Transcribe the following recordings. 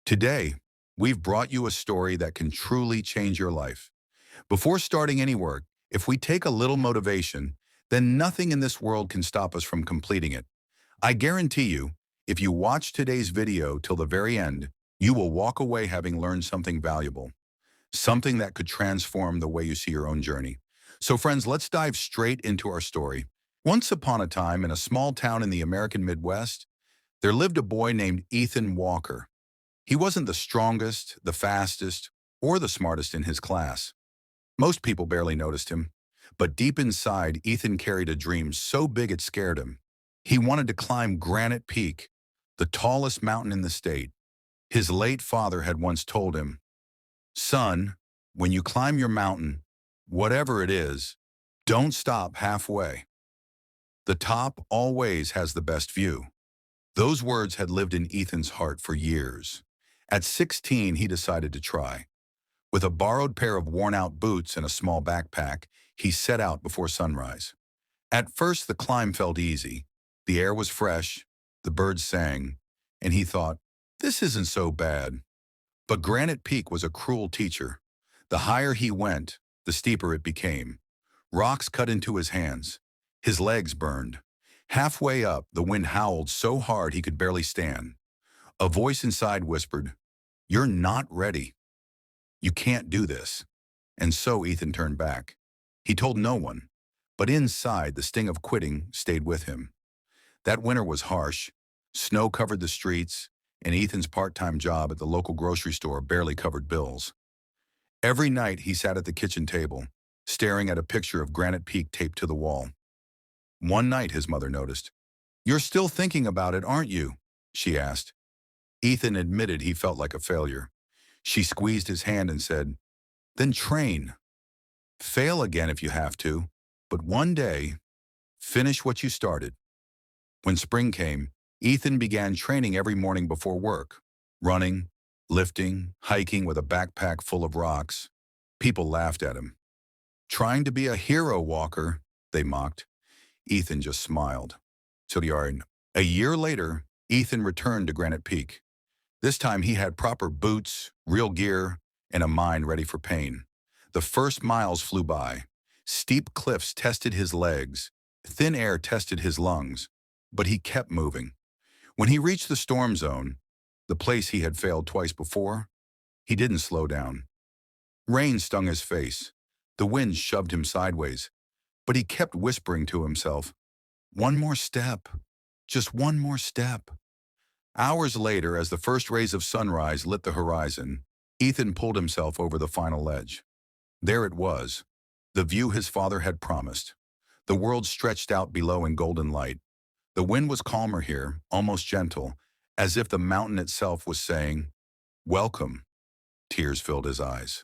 Today, we've brought you a story that can truly change your life. Before starting any work, if we take a little motivation, then nothing in this world can stop us from completing it. I guarantee you, if you watch today's video till the very end, you will walk away having learned something valuable, something that could transform the way you see your own journey. So friends, let's dive straight into our story. Once upon a time, in a small town in the American Midwest, there lived a boy named Ethan Walker. He wasn't the strongest, the fastest, or the smartest in his class. Most people barely noticed him. But deep inside, Ethan carried a dream so big it scared him. He wanted to climb Granite Peak, the tallest mountain in the state. His late father had once told him, "Son, when you climb your mountain, whatever it is, don't stop halfway. The top always has the best view." Those words had lived in Ethan's heart for years. At 16, he decided to try. With a borrowed pair of worn-out boots and a small backpack, he set out before sunrise. At first, the climb felt easy. The air was fresh, the birds sang, and he thought, this isn't so bad. But Granite Peak was a cruel teacher. The higher he went, the steeper it became. Rocks cut into his hands. His legs burned. Halfway up, the wind howled so hard he could barely stand. A voice inside whispered, "You're not ready. You can't do this." And so Ethan turned back. He told no one, but inside the sting of quitting stayed with him. That winter was harsh. Snow covered the streets, and Ethan's part-time job at the local grocery store barely covered bills. Every night he sat at the kitchen table, staring at a picture of Granite Peak taped to the wall. One night his mother noticed. "You're still thinking about it, aren't you?" she asked. Ethan admitted he felt like a failure. She squeezed his hand and said, "Then train. Fail again if you have to, but one day, finish what you started." When spring came, Ethan began training every morning before work, running, lifting, hiking with a backpack full of rocks. People laughed at him. "Trying to be a hero, Walker," they mocked. Ethan just smiled. So a year later, Ethan returned to Granite Peak. This time he had proper boots, real gear, and a mind ready for pain. The first miles flew by. Steep cliffs tested his legs. Thin air tested his lungs. But he kept moving. When he reached the storm zone, the place he had failed twice before, he didn't slow down. Rain stung his face. The wind shoved him sideways. But he kept whispering to himself, "One more step. Just one more step." Hours later, as the first rays of sunrise lit the horizon, Ethan pulled himself over the final ledge. There it was, the view his father had promised. The world stretched out below in golden light. The wind was calmer here, almost gentle, as if the mountain itself was saying, "Welcome." Tears filled his eyes.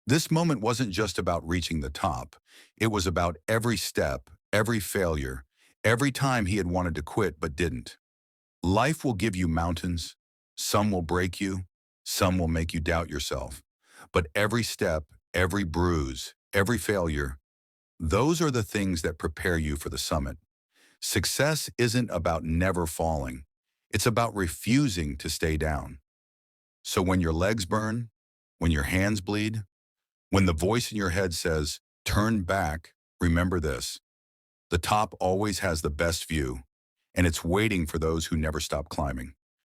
This moment wasn't just about reaching the top. It was about every step, every failure, every time he had wanted to quit but didn't. Life will give you mountains. Some will break you. Some will make you doubt yourself. But every step, every bruise, every failure, those are the things that prepare you for the summit. Success isn't about never falling. It's about refusing to stay down. So when your legs burn, when your hands bleed, when the voice in your head says, "Turn back," remember this. The top always has the best view, and it's waiting for those who never stop climbing.